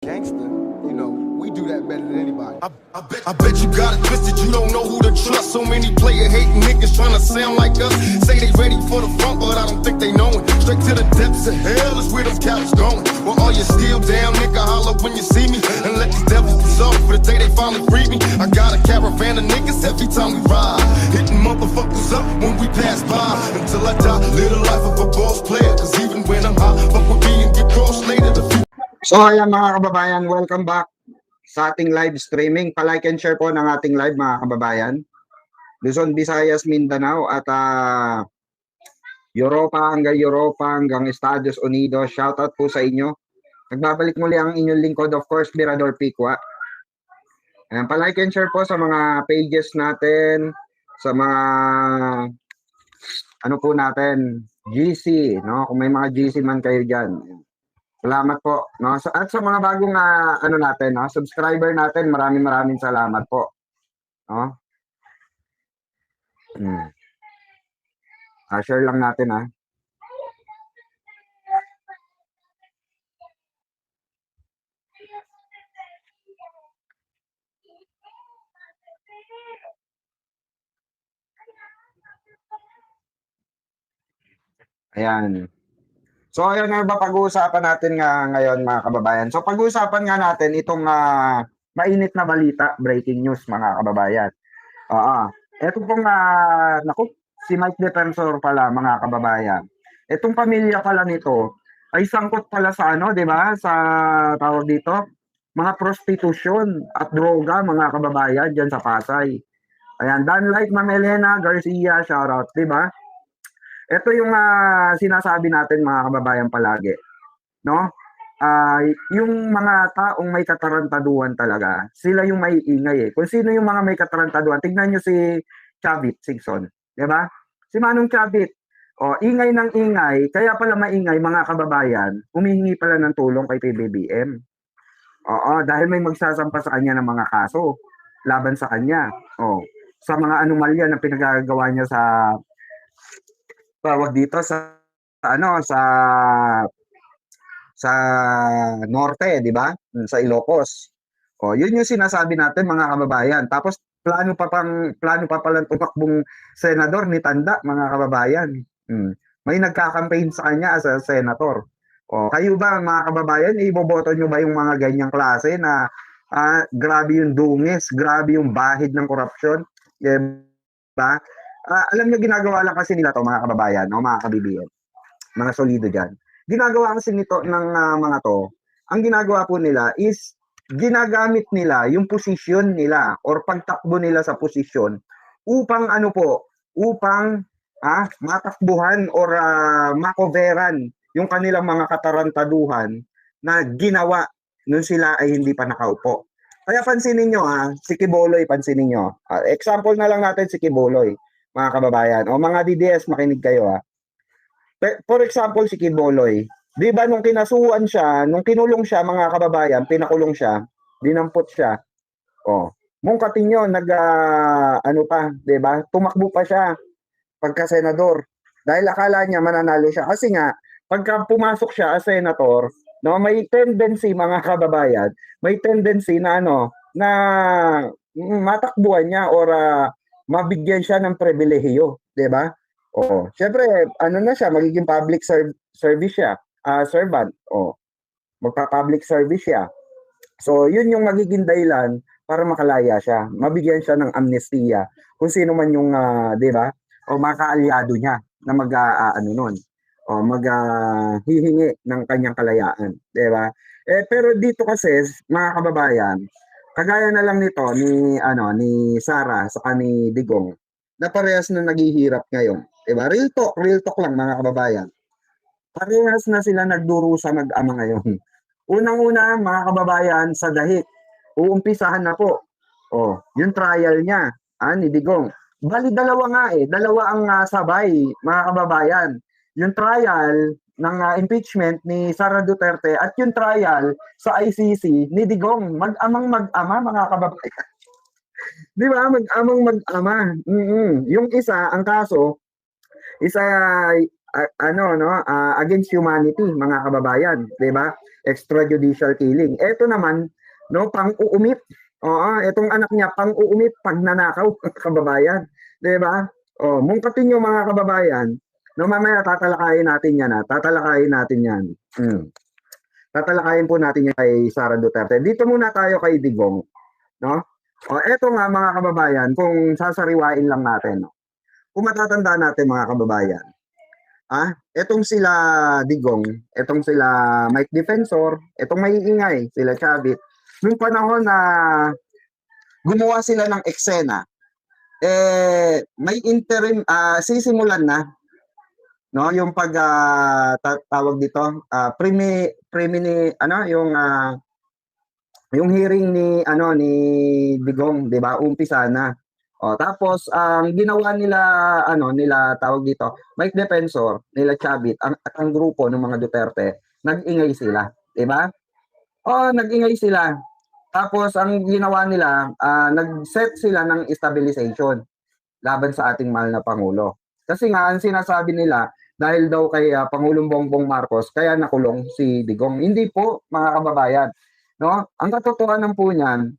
Gangster, you know, we do that better than anybody. I bet you got it twisted, you don't know who to trust. So many player hating niggas trying to sound like us. Say they ready for the front, but I don't think they know it. Straight to the depths of hell is where them cowards going. Well, all you still down, nigga, holler when you see me. And let these devils dissolve for the day they finally free me. I got a caravan of niggas every time we ride. Hitting motherfuckers up when we pass by. Until I die, live the life of a boss player. Cause even when I'm high, fuck with me and get crossed later. So ayan mga kababayan, welcome back sa ating live streaming. Pa-like and share po ng ating live mga kababayan. Luzon, Visayas, Mindanao at Europa hanggang Estados Unidos. Shoutout po sa inyo. Nagbabalik muli ang inyong lingkod, of course, Mirador Pikwa. Ayan, pa-like and share po sa mga pages natin, sa mga ano po natin, GC, no? Kung may mga GC man kayo diyan. Salamat po, no? At sa mga bagong ano natin, no? Subscriber natin, maraming salamat po. No? Share lang natin, Ayan. So ayun nga ba pag-uusapan natin nga ngayon mga kababayan. So pag-uusapan nga natin itong mainit na balita, breaking news mga kababayan. Ito pong naku, si Mike Defensor pala mga kababayan. Itong pamilya pala nito ay sangkot pala sa ano, 'di ba? Sa tawag dito, mga prostitution at droga mga kababayan diyan sa Pasay. Ayan, like Ma'am Elena Garcia, shout out, 'di ba? Ito yung sinasabi natin mga kababayan palagi, no? Yung mga taong may katarantaduhan talaga, sila yung may ingay eh. Kung sino yung mga may katarantaduhan, tignan nyo si Chavit Singson, di ba? Si Manong Chavit, ingay ng ingay, kaya pala maingay mga kababayan, humihingi pala ng tulong kay PBBM. Dahil may magsasampa sa kanya ng mga kaso laban sa kanya. Sa mga anomalya na pinagagawa niya sa tawag dito sa norte, di ba? Sa Ilocos. Yun yung sinasabi natin mga kababayan. Tapos plano pa palang tumakbong senador ni Tanda mga kababayan. May nagka-campaign sa kanya as a senator. Kayo ba mga kababayan, iboboto nyo ba yung mga ganyang klase na grabe yung dungis, grabe yung bahid ng korupsyon, diba? Alam niyo ginagawa lang kasi nila to mga kababayan, no, mga kabibiyan, mga solido diyan. Ginagawa kasi nito ng mga to, ang ginagawa po nila is ginagamit nila yung posisyon nila or pagtakbo nila sa posisyon upang upang matakbuhan or makoveran yung kanilang mga katarantaduhan na ginawa nung sila ay hindi pa nakaupo. Kaya pansinin niyo si Quiboloy, pansinin niyo. Example na lang natin si Quiboloy, mga kababayan. Mga DDS, makinig kayo For example, si Quiboloy. Di ba nung kinasuhan siya, nung kinulong siya, mga kababayan, pinakulong siya, dinampot siya. Mungkatin nyo, di ba? Tumakbo pa siya pagka senador. Dahil akala niya mananalo siya. Kasi nga, pagka pumasok siya as senator, no, may tendency, mga kababayan, may tendency na na matakbuhan niya or mabigyan siya ng pribilehiyo, 'di ba? Syempre, na siya, magiging public service siya, servant. Magpa-public service siya. So, yun yung magiging dahilan para makalaya siya. Mabigyan siya ng amnestiya kung sino man yung, 'di ba? O makaalyado niya na maghihingi ng kanyang kalayaan, 'di ba? Pero dito kasi, mga kababayan, kagaya na lang nito ni Sara sa ni Digong na parehas na naghihirap ngayon. Diba? Real talk lang mga kababayan. Parehas na sila nagdurusa mag-ama ngayon. Unang-una mga kababayan sa dahig. Uumpisahan na po. Yung trial niya ni Digong. Bali dalawa ang sabay mga kababayan. Yung trial ng impeachment ni Sara Duterte at yung trial sa ICC ni Digong. Mag-amang mag-ama mga kababayan. Di ba? Mag-amang mag-ama. Yung isa, ang kaso, isa ano no, against humanity, mga kababayan, 'di ba? Extrajudicial killing. Ito naman no, pang-uumit. Oo, itong anak niya pang-uumit pagnanakaw, kababayan, 'di ba? Oh, mungkatin niyo mga kababayan. No, mamaya tatalakayin natin 'yan, tatalakayin natin 'yan. Tatalakayin po natin 'yan kay Sara Duterte. Dito muna tayo kay Digong, no? O eto nga mga kababayan, kung sasariwain lang natin, no? Kung matatandaan natin mga kababayan, etong sila Digong, etong sila Mike Defensor, etong maiingay, sila Chavit, nung panahon na gumawa sila ng eksena, may interim, sisimulan na, no, yung pag, tawag dito, yung hearing ni, ni Digong, di ba, umpisa na. O, tapos, ang ginawa nila, tawag dito, Mike Defensor, nila Chavit, ang grupo ng mga Duterte, nag-ingay sila, di ba? O, nag-ingay sila. Tapos, ang ginawa nila, nag-set sila ng stabilization laban sa ating mahal na Pangulo. Kasi nga, ang sinasabi nila, dahil daw kay Pangulong Bongbong Marcos, kaya nakulong si Digong. Hindi po, mga kababayan. No? Ang katotohanan po niyan,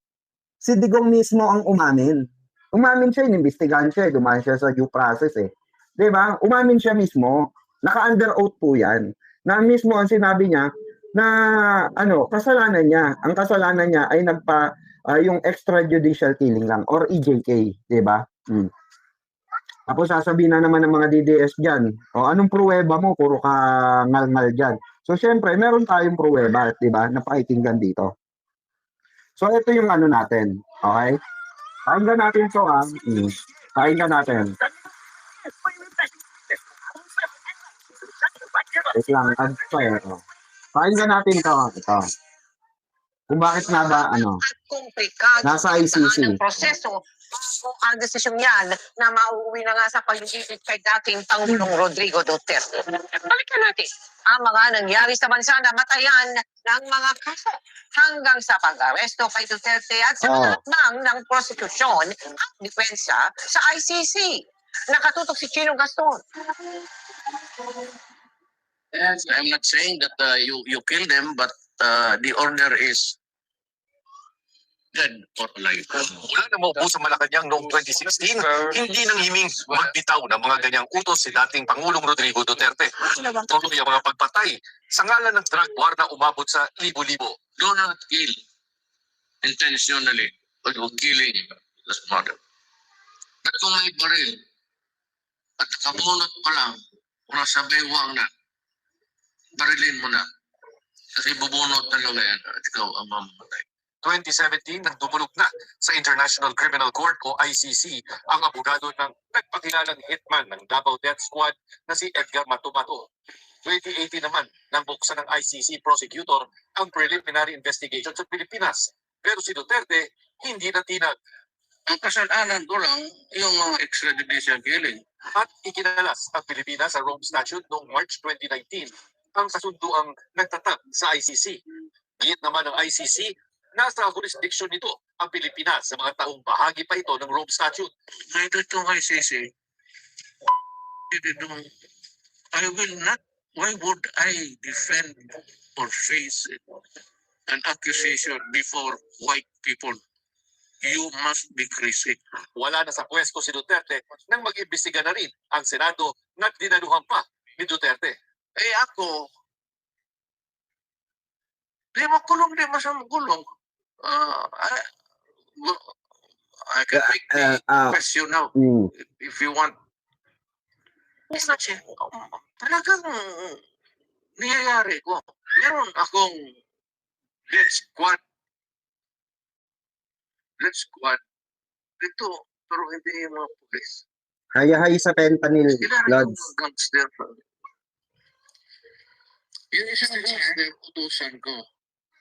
si Digong mismo ang umamin. Umamin siya, inimbestigahan siya, dumaan siya sa due process eh. 'Di ba? Umamin siya mismo. Naka-under oath po 'yan. Na mismo ang sinabi niya na kasalanan niya. Ang kasalanan niya ay yung extrajudicial killing lang or EJK, 'di ba? Tapos sasabihin na naman ng mga DDS diyan, anong pruweba mo? Puro ka ngal-ngal diyan. So syempre, meron tayong pruweba, 'di ba? Napakinggan dito. So ito yung natin, okay? Pakinggan natin to pakinggan natin. Wait lang, pakinggan natin to. Ito. Kung bakit nga ba, nasa ICC. Ang proseso, kung ang desisyon yan na mauuwi na nga sa pag-ibig kay dating Pangulong Rodrigo Duterte. Balikan natin ang mga nangyari sa bansa na matayan ng mga kaso hanggang sa pag-aresto kay Duterte at sa hakbang ng prosekusyon at depensa sa ICC. Nakatutok si Chino Gaston. Yes, I'm not saying that you kill them, but the order is dead or alive. Mula na maupo sa Malacanang noong 2016, hindi nang himing magbitaw ng mga ganyang utos si dating Pangulong Rodrigo Duterte. Tuloy ang mga pagpatay sa ngalan ng drug war na umabot sa libo-libo. Do not kill intentionally, but killing is murder. At kung may baril, at kabunot pa lang, kung nasa baywang na, barilin mo na. Kasi bubunot talaga yan at ikaw ang mamamatay. 2017 nang dumulog na sa International Criminal Court o ICC ang abogado ng nagpakilalang hitman ng Davao Death Squad na si Edgar Matumato. 2018 naman nang buksan ng ICC prosecutor ang preliminary investigation sa Pilipinas. Pero si Duterte hindi natinag. Ang kasalanan ko lang yung mga extrajudicial killing. At ikinalas ang Pilipinas sa Rome Statute noong March 2019 ang kasunduang nagtatag sa ICC. Gayet naman ng ICC, nasa jurisdiction nito ang Pilipinas sa mga taong bahagi pa ito ng Rome Statute. May itong ICC, I will not, why would I defend or face an accusation before white people? You must be crazy. Wala na sa pwesto si Duterte nang mag-imbestiga na rin ang Senado na dinaluhan pa ni Duterte. Ako, di makulong, di masamagulong. I can make the question now if you want. It's not talagang nangyayari ko. Meron akong death squad. Ito, pero hindi yung mga pulis. Hayahay sa fentanyl, Lods. Gangster. Yung isang gangster, utusan ko.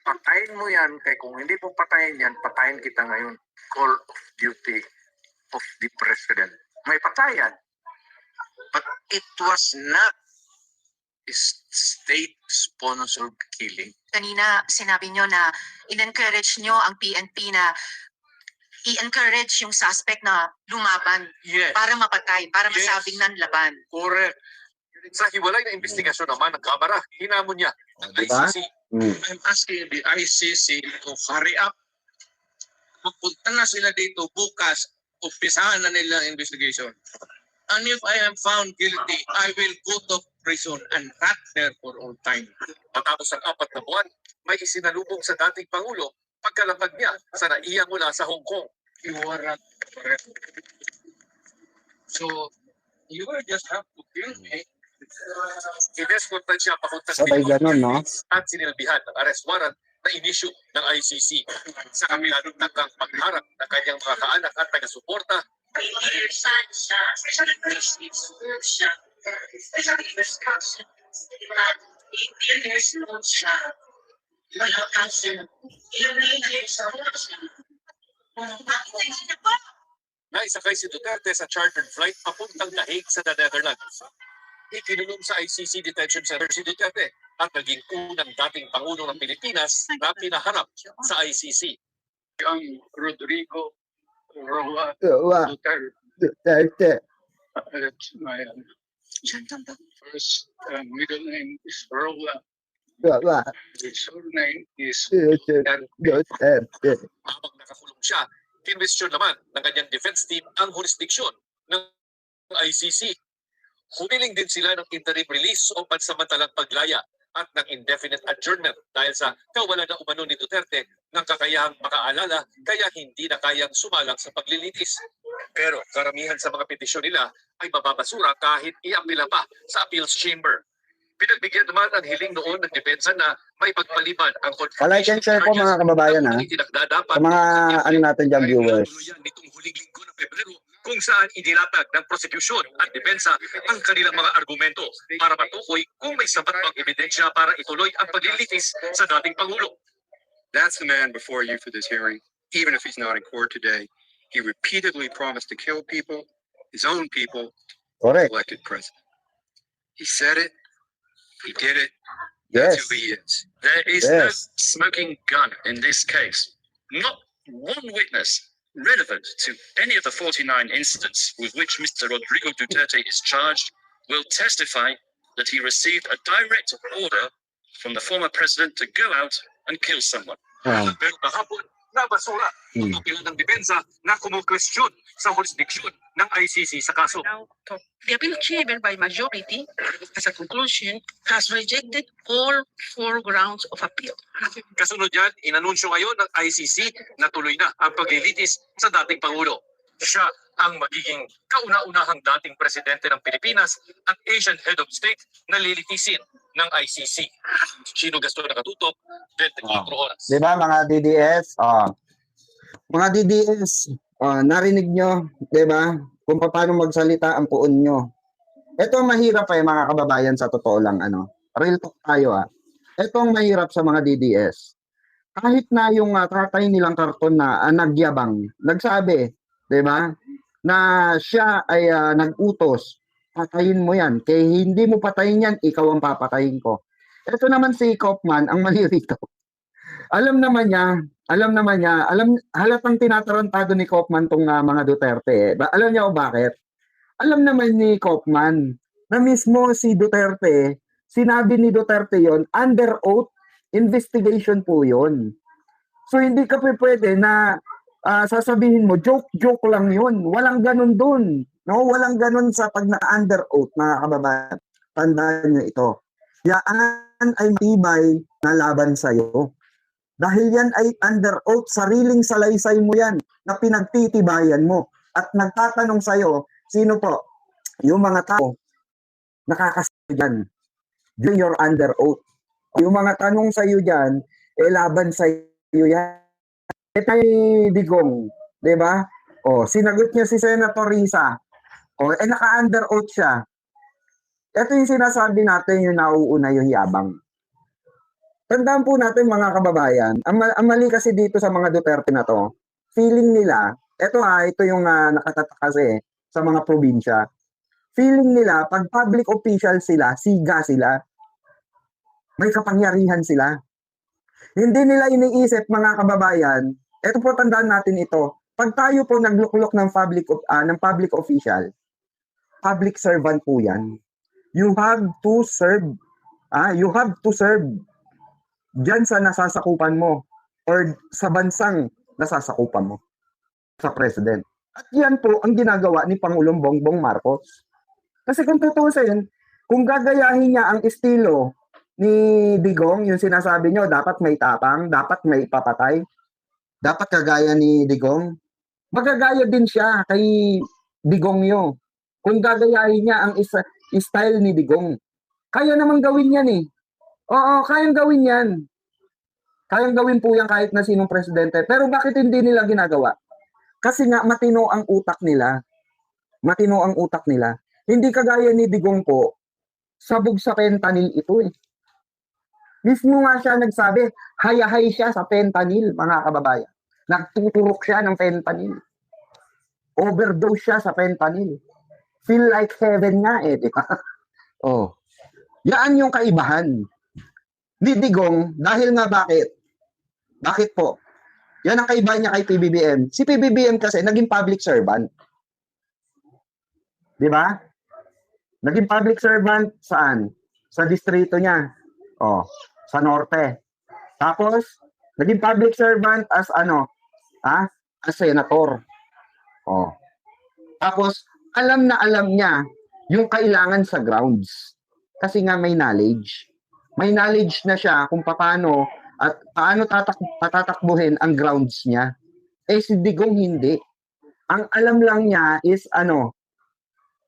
Patayin mo yan, kaya kung hindi mo patayin yan, patayin kita ngayon. Call of duty of the president. May patayan. But it was not a state-sponsored killing. Kanina sinabi nyo na in-encourage nyo ang PNP na i-encourage yung suspect na lumaban Yes. para mapatay, para Yes. masabing nanlaban. Correct. Sa hiwalay na investigasyon naman ng Kamara, hinamon niya ng Diba? ICC. I'm asking the ICC to hurry up. Magpunta na sila dito bukas, umpisahan na nila ang investigation. And if I am found guilty, I will go to prison and rot there for all time. Matapos ang 4 na buwan, may isinalubong sa dating Pangulo pagkalapag niya sa NAIA mula sa Hong Kong. You are not correct. So, you will just have to kill me. Inescortan siya papunta sa Sabay ganun, no? at sinilbihan ng arrest warrant na inisyu ng ICC. Sa kabila ng tangkang pagharap ng kanyang mga kaanak at taga-suporta, naisakay si Duterte sa chartered flight papuntang The Hague sa The Netherlands. Ikinulong sa ICC Detention Center si Duterte at naging unang dating Pangulo ng Pilipinas na pinaharap sa ICC. Ang Rodrigo Roa Wa, Duterte. Duterte. That's my first middle name is Roa. Wa, The surname is Duterte. Duterte. Habang nakakulong siya, kinwestiyon naman ng kanyang defense team ang jurisdiksyon ng ICC. Humiling din sila ng interim release o pansamantalang paglaya at ng indefinite adjournment dahil sa kawalan na umano ni Duterte ng kakayahang makaalala kaya hindi na kayang sumalang sa paglilitis. Pero karamihan sa mga petisyon nila ay mababasura kahit iapila pa sa appeals chamber. Pinagbigyan naman ang hiling noon ng depensa na may pagpaliban ang Palike and share po mga kababayan, ha? Sa mga ano natin dyan viewers. Nitong huling linggo ng Pebrero kung saan inilatag ng prosecution at depensa ang kanilang mga argumento para matukoy kung may sapat pang ebidensya para ituloy ang paglilitis sa dating Pangulo. That's the man before you for this hearing. Even if he's not in court today, he repeatedly promised to kill people, his own people, Correct. elected president. He said it, he did it, Yes. that's who he is. There is no Yes. smoking gun in this case. Not one witness relevant to any of the 49 incidents with which Mr. Rodrigo Duterte is charged will testify that he received a direct order from the former president to go out and kill someone. Ah, Pero kahapon, nabasura ang apila ng depensa na kumukwestiyon sa jurisdiksyon ng ICC sa kaso. The appeal chamber by majority, as a conclusion, has rejected all 4 grounds of appeal. Kasunod yan, inanunsyo ngayon ng ICC na tuloy na ang paglilitis sa dating Pangulo. Siya ang magiging kauna-unahang dating presidente ng Pilipinas at Asian head of state na lilitisin ng ICC. Sino Gaston Nakatutok, 24 oras. Di ba mga DDS? Mga DDS, narinig nyo, di ba? Kung paano magsalita ang puon nyo. Ito ang mahirap mga kababayan sa totoo lang. Real talk tayo. Ito ang mahirap sa mga DDS. Kahit na yung tatay nilang karton na nagyabang, nagsabi, di ba? Na siya ay nag-utos, patayin mo yan. Kaya hindi mo patayin yan, ikaw ang papatayin ko. Ito naman si Kaufman, ang mali rito. Alam naman niya, halatang tinatarantado ni Kaufman tong mga Duterte. Alam niya o bakit? Alam naman ni Kaufman na mismo si Duterte, sinabi ni Duterte yon under oath, investigation po yon. So hindi ka pwede na sasabihin mo, joke lang yun. Walang ganun dun. No? Walang ganun sa pag na-under oath, mga kababayan. Tandaan nyo ito. Yan ay matibay na laban sa'yo. Dahil yan ay under oath, sariling salaysay mo yan na pinagtitibayan mo. At nagtatanong sa'yo, sino po? Yung mga tao nakakasabi dyan. During your under oath. Yung mga tanong sa'yo dyan, laban sa'yo yan. Kay Digong, di ba? Sinagot niya si Senator Risa. Naka-under oath siya. Ito yung sinasabi natin, yung nauuna yung yabang. Tandaan po natin mga kababayan, ang mali kasi dito sa mga Duterte na to, feeling nila, ito yung nakatatak kasi sa mga probinsya, feeling nila, pag public official sila, siga sila, may kapangyarihan sila. Hindi nila iniisip mga kababayan, ito po tandaan natin ito, pag tayo po nagluklok ng public official, public servant po yan. You have to serve. You have to serve dyan sa nasasakupan mo or sa bansang nasasakupan mo sa president. At yan po ang ginagawa ni Pangulong Bongbong Marcos. Kasi kung tutusin, kung gagayahin niya ang estilo ni Digong, yung sinasabi nyo, dapat may tapang, dapat may papatay, dapat kagaya ni Digong, magagaya din siya kay Digong yo. Kung gagayahin niya ang style ni Digong. Kaya naman gawin yan eh. Oo, kayang gawin yan. Kayang gawin po yan kahit na sinong presidente. Pero bakit hindi nila ginagawa? Kasi nga matino ang utak nila. Matino ang utak nila. Hindi kagaya ni Digong po, sabog sa fentanyl ito eh. Mismo nga siya nagsabi, hayahay siya sa fentanyl, mga kababayan. Nagtuturok siya ng fentanyl. Overdose siya sa fentanyl. Feel like heaven nga eh, di ba? Oh. Yan yung kaibahan ni Digong dahil nga bakit? Bakit po? Yan ang kaibahan niya kay PBBM. Si PBBM kasi naging public servant. Di ba? Naging public servant saan? Sa distrito niya. Oh, sa norte. Tapos, naging public servant as as senator. Oh. Tapos, alam na alam niya yung kailangan sa grounds. Kasi nga may knowledge. May knowledge na siya kung paano at paano tatakbuhin ang grounds niya. Eh si Digong hindi. Ang alam lang niya is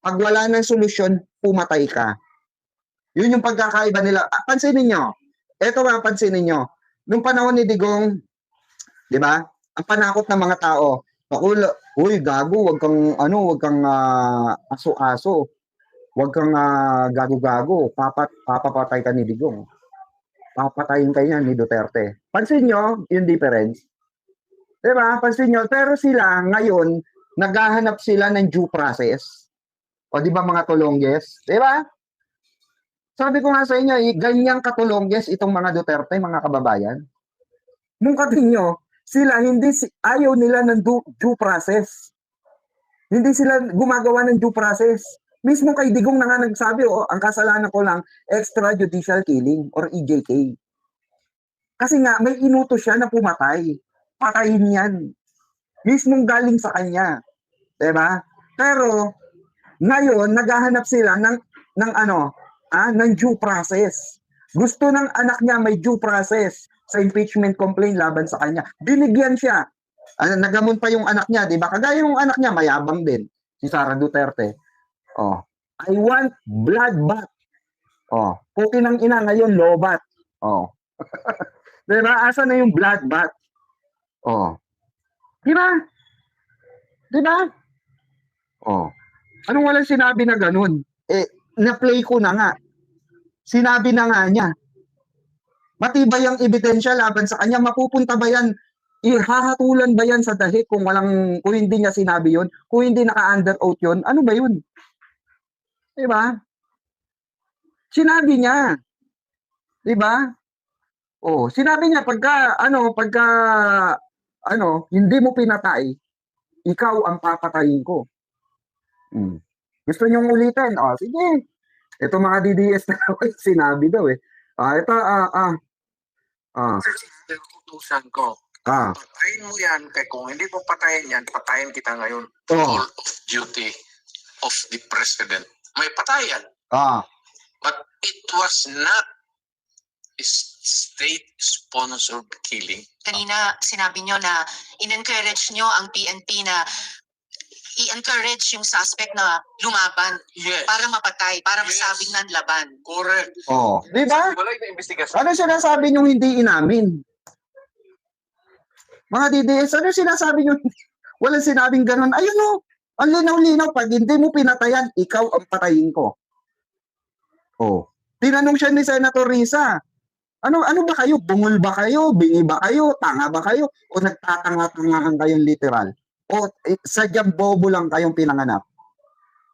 pag wala ng solusyon, pumatay ka. Yun yung pagkakaiba nila. Pansinin nyo. Ito nga, pansinin nyo. Nung panahon ni Digong, di ba? Ang panakot ng mga tao, uy, gago, wag kang aso-aso. Wag kang gago-gago, papapatay ka ni Digong. Papatayin ka niya ni Duterte. Pansin nyo yung difference? Diba? Pansin nyo, pero sila ngayon, naghahanap sila ng due process. O di ba mga tulongges? Diba? Sabi ko nga sa inyo, ganyang katulongges itong mga Duterte, mga kababayan. Mungkatin nyo, sila ayaw nila ng due process. Hindi sila gumagawa ng due process. Mismo kay Digong na nga nagsabi, ang kasalanan ko lang, extrajudicial killing or EJK. Kasi nga, may inuto siya na pumatay. Patayin yan. Mismong galing sa kanya. Diba? Pero, ngayon, naghahanap sila ng due process. Gusto ng anak niya may due process sa impeachment complaint laban sa kanya. Binigyan siya. Nagamon pa yung anak niya, diba? Kagaya yung anak niya, mayabang din. Si Sara Duterte. Oh, I want bloodbath. Oh, puti ng ina ngayon, lobat. Oh. Diba? Asa na yung bloodbath? Oh. Diba? Diba? Oh. Anong walang sinabi na ganun? Na-play ko na nga. Sinabi na nga niya. Matibay ang ebidensya laban sa kanya. Mapupunta ba yan? Ihahatulan ba yan sa dahig kung hindi niya sinabi yun? Kung hindi naka-under oath yun? Ano ba yun? Diba? Sinabi niya. Diba? Oh, sinabi niya pagka hindi mo pinatay, ikaw ang papatayin ko. Gusto niyong ulitin? Oh, sige. Ito mga DDS na sinabi daw eh. Utusan ko. Patayin mo yan, kaya kung hindi mo patayin yan, patayin kita ngayon. Call of duty of the president. May patayan. But it was not state-sponsored killing. Kanina sinabi nyo na in-encourage nyo ang PNP na i-encourage yung suspect na lumaban para mapatay, para masabing ng laban. Correct. Oh, di ba? Wala yung investigasyon. Ano sinasabi nyo hindi inamin? Mga DDS, ano sinasabi nyo? Walang sinabing ganun. Ayun o, ang linaw-linaw, pag hindi mo pinatayan, ikaw ang patayin ko. Oh. Tinanong siya ni Senator Risa, ano ba kayo? Bungol ba kayo? Bingi ba kayo? Tanga ba kayo? O nagtatanga-tangahan kayong literal? O sadyang bobo lang kayong pinanganak?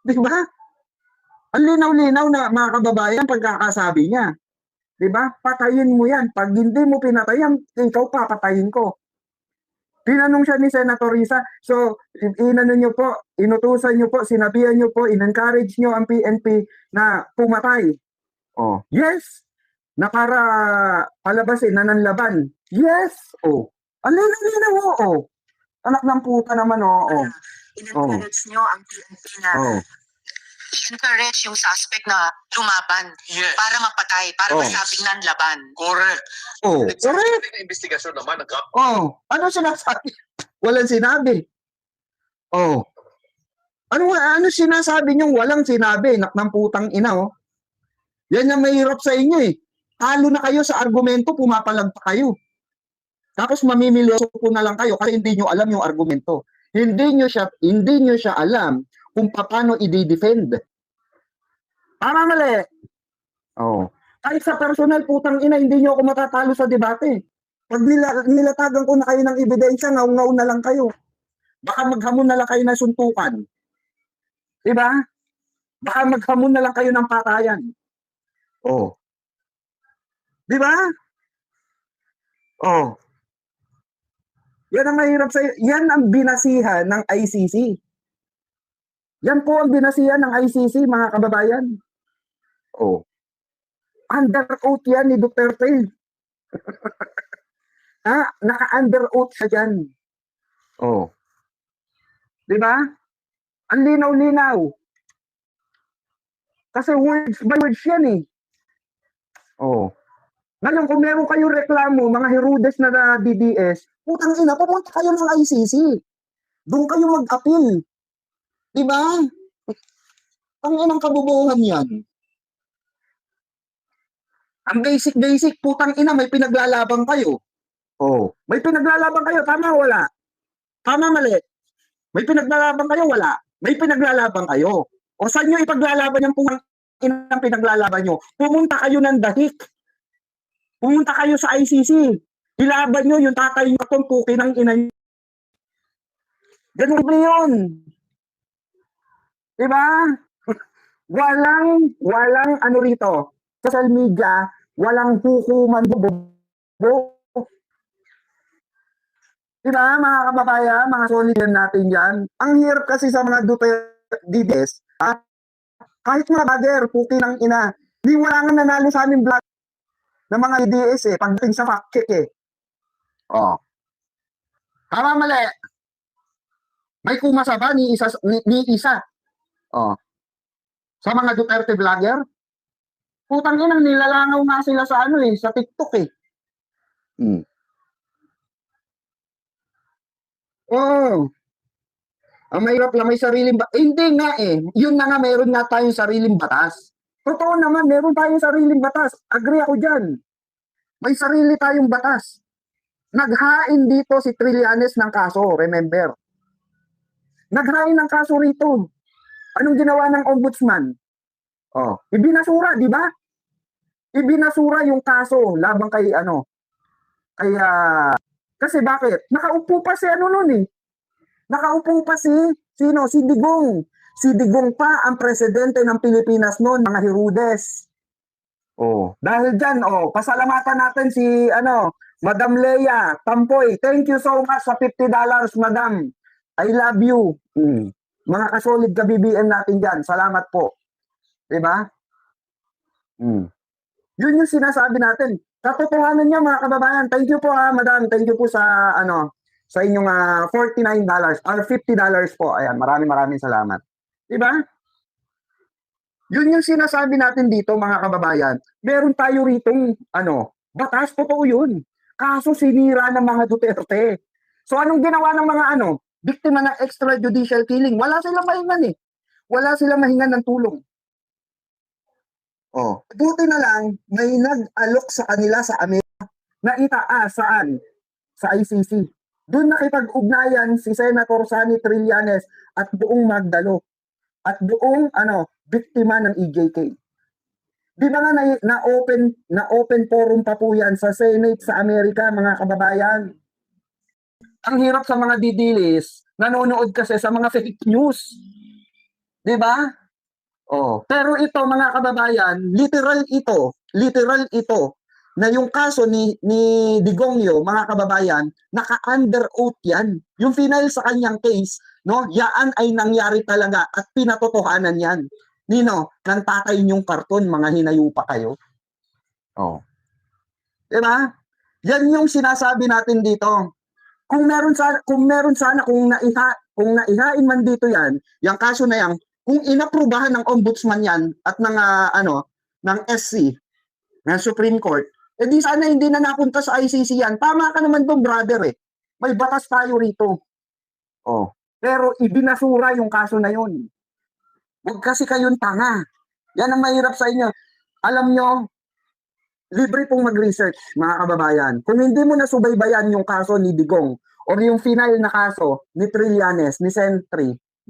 Di ba? Ang linaw-linaw na mga kababayan pagkakasabi niya. Di ba? Patayin mo yan. Pag hindi mo pinatayan, ikaw papatayin ko. Tinanong siya ni Senator Risa. So, inano nyo po, inutusan nyo po, sinabihan nyo po, in-encourage nyo ang PNP na pumatay. Oh, yes. Na para palabasin na nanlaban. Yes. Oh. Ang linaw, oo. Anak ng puta naman, oo. In-encourage nyo ang PNP na Oh. encourage yung suspect na lumaban Yes. para mapatay, para Oh. masabing nanlaban. Correct. Oh. Correct. Sa investigasyon naman, Oh. Ano sinasabi? Walang sinabi. Oh. Ano sinasabi niyong walang sinabi? Anak ng putang ina, oh. Yan ang mahirap sa inyo eh. Talo na kayo sa argumento, pumapalag pa kayo. Tapos mamimilyoso po na lang kayo kasi hindi nyo alam yung argumento. Hindi nyo siya alam kung paano i-defend. Tama mali. Oh. Kahit sa personal, putang ina, hindi nyo ako matatalo sa debate. Pag nilatagan ko na kayo ng ebidensya, ngaw-ngaw na lang kayo. Baka maghamon na lang kayo ng suntukan. Diba? Baka maghamon na lang kayo ng patayan. Oh. Diba? Oh. Yan ang mahirap sa'yo. Yan ang binasihan ng ICC. Yan po ang binasihan ng ICC, mga kababayan. Oh. Under oath yan ni Duterte. Naka-under oath siya dyan. Oh. Diba? Ang linaw-linaw. Kasi words by words yan eh. Oh. Ngayon, kung meron kayong reklamo, mga Herodes na DDS, putang ina, pupunta kayo ng ICC. Doon kayo mag-appeal. Diba? Ang inang kabubuhan yan. Ang basic, putang ina, may pinaglalaban kayo. Oh, may pinaglalaban kayo, tama o wala? Tama mali. May pinaglalaban kayo, wala? May pinaglalaban kayo. O saan nyo ipaglalaban yung putang inang pinaglalaban nyo? Pumunta kayo ng dahik. Pumunta kayo sa ICC. Ilaban nyo yung tatay nyo kung puki ng ina nyo. Ganun yun. Diba? Walang ano rito. Social media, walang hukuman bobo. Diba, mga kababayan, mga solidan natin dyan. Ang hirap kasi sa mga DDS, kahit mga bagger, puki ng ina, di wala nga nanalo sa aming vlog ng mga DDS eh, pagdating sa fact check eh. Oh. Tama mali. May kumasa ba ni isa? Oh. Sa mga Duterte vlogger? Putang inang nilalangaw nga sila sa ano eh, sa TikTok eh. Oh. Ang mahirap lang may sariling hindi nga eh. Yun na nga, meron nga tayong sariling batas. Totoo naman, meron tayong sariling batas. Agree ako dyan. May sarili tayong batas. Naghain dito si Trillanes ng kaso, remember? Naghain ng kaso rito. Anong ginawa ng ombudsman? Oh, ibinasura, di ba? Ibinasura yung kaso labang kay ano. Kaya kasi bakit? Nakaupo pa si ano noon eh. Nakaupo pa si sino? Si Digong. Si Digong pa ang presidente ng Pilipinas noon, mga Herodes. Oh, dahil diyan, pasalamatan natin si ano, Madam Leia Tampoy. Thank you so much sa $50, Madam. I love you. Mga kasolid ka BBM natin diyan. Salamat po. 'Di ba? Yun yung sinasabi natin. Katotohanan niya, mga kababayan. Thank you po Madam. Thank you po sa ano, sa inyong $49 or $50 po. Ayan, maraming salamat. 'Di ba? Yun yung sinasabi natin dito, mga kababayan. Meron tayo ritong ano, batas, totoo yun. Kaso sinira ng mga Duterte. So anong ginawa ng mga ano, biktima ng extrajudicial killing? Wala silang mahingan eh. Wala silang mahingan ng tulong. Buti na lang, may nag-alok sa kanila sa Amerika na itaas saan? Sa ICC. Doon nakipag-ugnayan si Senator Sonny Trillanes at buong Magdalo. At buong biktima ng EJK. Di ba nga na-open forum pa po yan sa Senate sa Amerika, mga kababayan? Ang hirap sa mga didilis, nanonood kasi sa mga fake news. Di ba? Pero ito, mga kababayan, literal ito na yung kaso ni Digongyo, mga kababayan, naka-under oath yan. Yung final sa kanyang case, no, yaan ay nangyari talaga at pinatotohanan yan. Nino, nang tatay yung karton, mga hinayupa kayo. Oh. Diba? Yan yung sinasabi natin dito. Kung meron sana kung naihain man dito yan, yung kaso na yan, kung inaprubahan ng ombudsman yan at ng ng SC, ng Supreme Court, di sana hindi na napunta sa ICC yan. Tama ka naman doon, brother eh. May batas tayo rito. Oh. Pero ibinasura yung kaso na yun. Huwag kasi kayong tanga. Yan ang mahirap sa inyo. Alam nyo, libre pong mag-research, mga kababayan. Kung hindi mo nasubaybayan yung kaso ni Digong or yung final na kaso ni Trillanes, ni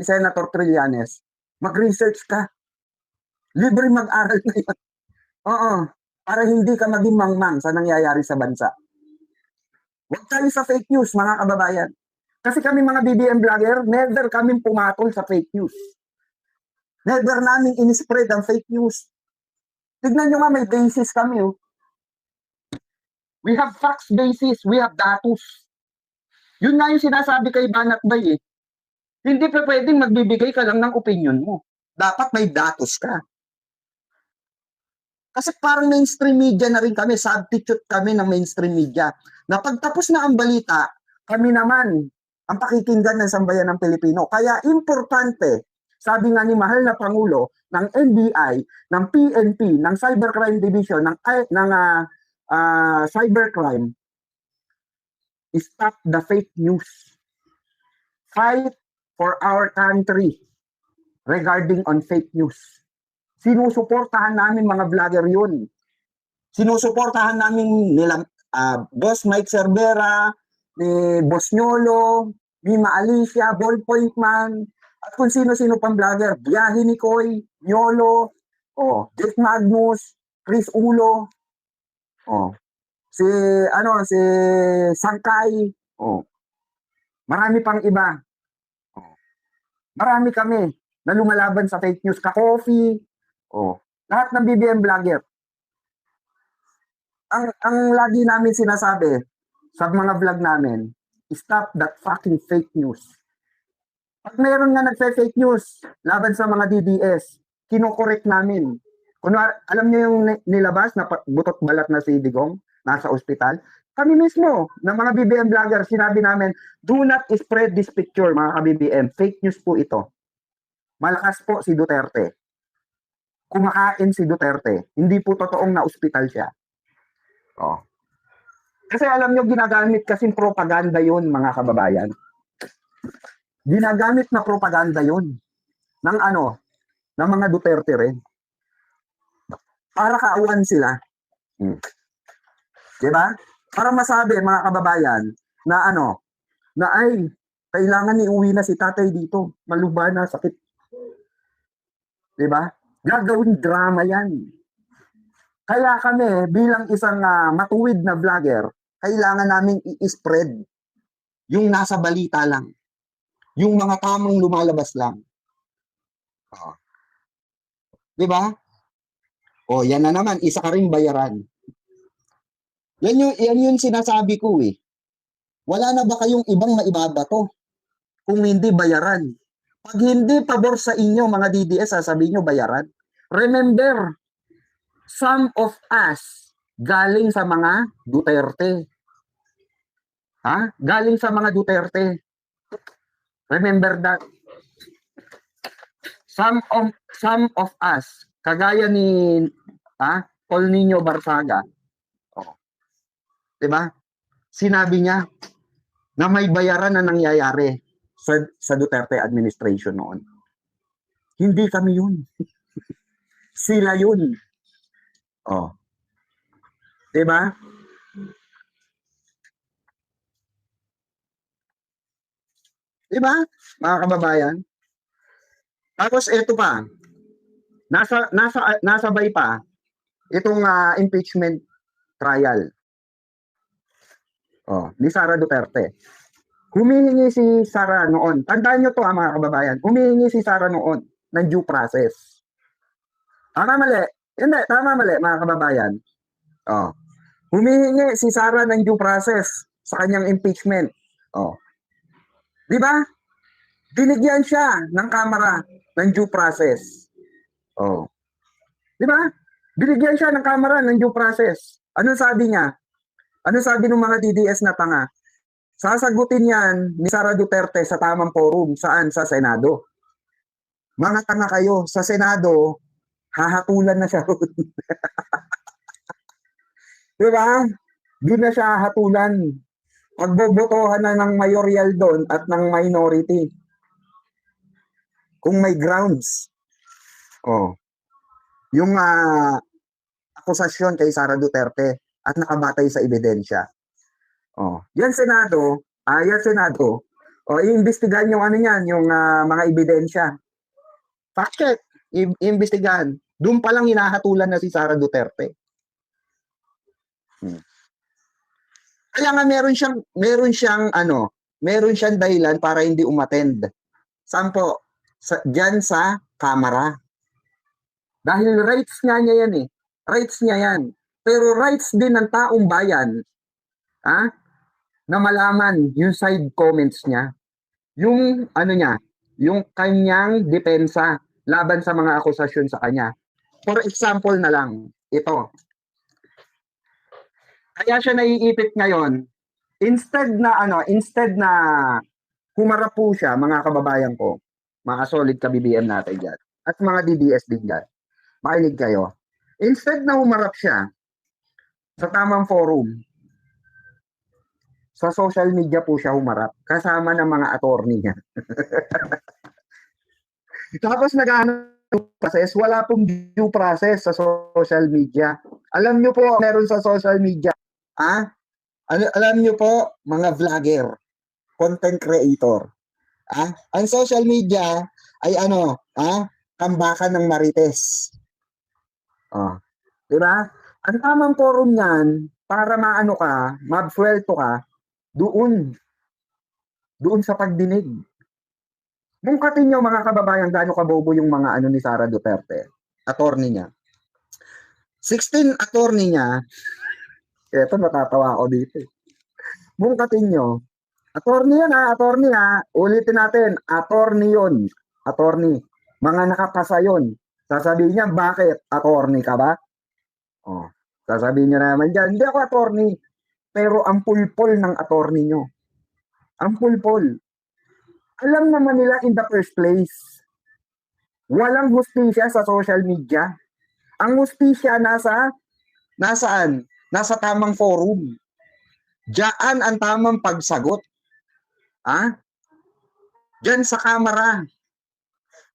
Senator Trillanes, mag-research ka. Libre mag-aral na yun. Oo. Para hindi ka maging mangmang sa nangyayari sa bansa. Huwag tayo sa fake news, mga kababayan. Kasi kami mga BBM vlogger, never kaming pumatol sa fake news. Never namin in-spread ang fake news. Tignan nyo nga, may basis kami. Oh. We have facts basis, we have datos. Yun nga yung sinasabi kay Banat Bay eh. Hindi pa pwedeng magbibigay ka lang ng opinion mo. Dapat may datos ka. Kasi parang mainstream media na rin kami, substitute kami ng mainstream media. Na pagtapos na ang balita, kami naman ang pakikinggan ng sambayan ng Pilipino. Kaya importante, sabi nga ni mahal na Pangulo, ng NBI, ng PNP, ng Cybercrime Division, ng Cybercrime, stop the fake news. Fight for our country regarding on fake news. Sinusuportahan namin mga vlogger yun. Sinusuportahan namin nila Boss Mike Cervera, ni Boss Nyolo, ni Alicia, Ballpoint Man, at kung sino-sino pang vlogger, Biyahe ni Koy, Nyolo, Jeff Magnus, Chris Ulo, si Sangkay, marami pang iba. Marami kami na lumalaban sa fake news, ka-coffee, lahat ng BBM vlogger. Ang lagi namin sinasabi sa mga vlog namin, stop that fucking fake news. Pag meron nga nagfe-fake news laban sa mga DDS, kinokorek namin. Kunwari, alam niyo yung nilabas na butot balat na si Digong, nasa ospital? Kami mismo, ng mga BBM vlogger, sinabi namin, do not spread this picture, mga ka-BBM. Fake news po ito. Malakas po si Duterte. Kumakain si Duterte. Hindi po totoong na-ospital siya. Kasi alam nyo, ginagamit kasing propaganda yun, mga kababayan. Ginagamit na propaganda yun ng ng mga Duterte rin. Para kaawan sila. Diba? Para masabi, mga kababayan, na na ay, kailangan iuwi na si tatay dito. Maluba na, sakit. Diba? Gagawin drama yan. Kaya kami, bilang isang matuwid na vlogger, kailangan namin i-spread yung nasa balita lang. Yung mga tamang lumalabas lang. Diba? Yan na naman, isa ka rin bayaran. Yan yung sinasabi ko eh. Wala na ba kayong ibang maibabato kung hindi bayaran? Pag hindi pabor sa inyo, mga DDS, sasabihin nyo bayaran. Remember, some of us galing sa mga Duterte. Galing sa mga Duterte. Remember that. Some of us, kagaya ni Paul Nino Barsaga, diba? Sinabi niya na may bayaran na nangyayari sa Duterte administration noon. Hindi kami yun. Sila yun. Diba? Diba, mga kababayan? Tapos ito pa, nasabay pa itong impeachment trial. Ni Sara Duterte. Humihingi si Sara noon. Tandaan nyo to mga kababayan. Humihingi si Sara noon ng due process. Tama mali? Hindi, tama mali mga kababayan. Humihingi si Sara ng due process sa kanyang impeachment. Oh. Di ba? Binigyan siya ng Kamara ng due process. Oh. Di ba? Binigyan siya ng Kamara ng due process. Ano sabi niya? Ano sabi ng mga DDS na tanga? Sasagutin yan ni Sara Duterte sa tamang forum. Saan? Sa Senado. Mga tanga kayo. Sa Senado, hahatulan na siya. Diba? Doon na siya hatulan. Pagbobotohan na ng mayoral doon at ng minority. Kung may grounds. Oh. Yung akusasyon kay Sara Duterte at nakabatay sa ebidensya. Oh. Yan Senado. Yan Senado. O, iimbestigahan yung ano yan, yung mga ebidensya. Fact check. Iimbestigahan. Doon pa lang hinahatulan na si Sara Duterte. Kaya nga meron siyang dahilan para hindi umattend. Saan po? Diyan sa Kamara. Dahil rights niya yan eh. Rights niya yan. Pero rights din ng taong bayan na malaman yung side comments niya. Yung yung kanyang depensa laban sa mga akusasyon sa kanya. For example na lang, ito. Kaya siya naiipit ngayon, instead na humarap po siya, mga kababayan ko, mga solid ka-BBM natin dyan, at mga DDS din dyan, makinig kayo. Instead na humarap siya sa tamang forum, sa social media po siya humarap, kasama ng mga attorney niya. Tapos process, wala pong due process sa social media. Alam nyo po, meron sa social media, alam nyo po, mga vlogger, content creator. Ang social media ay tambakan ng Marites. Diba? Ang tamang forum niyan, para mabswelto ka, doon sa pagdinig. Bungkatin nyo mga kababayan, gaano kabobo yung mga ni Sara Duterte, attorney niya. 16 attorney niya, eto natatawa ako dito. Bungkatin nyo, attorney yan attorney ulitin natin, attorney yun, attorney, mga nakapasa yun. Sasabihin niya, bakit? Attorney ka ba? Sasabihin niya naman dyan, hindi ako attorney, pero ang pulpol ng attorney nyo. Ang pulpol. Alam naman nila in the first place, walang hustisya sa social media. Ang hustisya nasaan? Nasa tamang forum. Diyan ang tamang pagsagot. Diyan sa Kamara.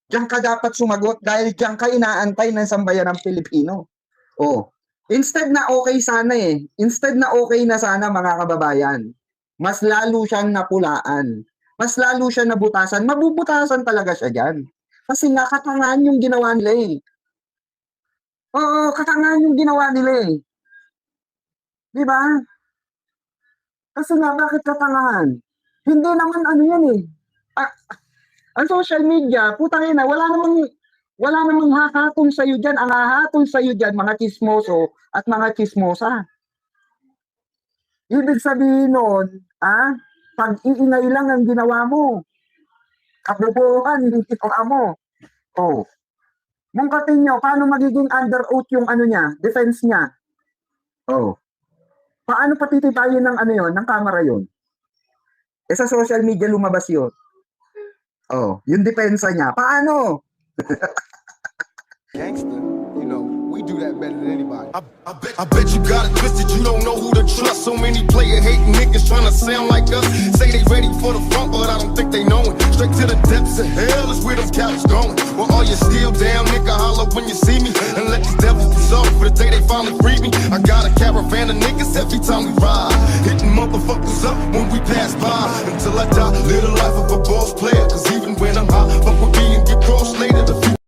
Diyan ka dapat sumagot dahil diyan ka inaantay ng sambayan ng Pilipino. Instead na okay sana Instead na okay na sana mga kababayan. Mas lalo siyang napulaan. Mas lalo siya nabutasan. Mabubutasan talaga siya diyan. Kasi nga katangahan yung ginawa nila katangahan yung ginawa nila Diba? Kasi nga, bakit katangahan? Hindi naman yan ang social media, putang ina, wala namang hakatong sa'yo dyan. Ang hahatong sa'yo dyan, mga chismoso at mga chismosa. Ibig sabihin nun, pag-iingay lang ang ginawa mo. Kabobohan, hindi ginawa mo. Mungkatin nyo, paano magiging under oath yung defense niya? Paano patitibayin ng ng Kamara yun? Sa social media lumabas yun. Yung depensa niya. Paano? Gangster, we do that better than anybody. I bet you got it twisted, you don't know who to trust. So many player hating niggas trying to sound like us. Say they ready for the front, but I don't think they know it. Straight to the depths of hell is where them cowards going. Well, all you still down, nigga, holler when you see me. And let these devils be soft for the day they finally free me. I got a caravan of niggas every time we ride. Hitting motherfuckers up when we pass by. Until I die, live the life of a boss player.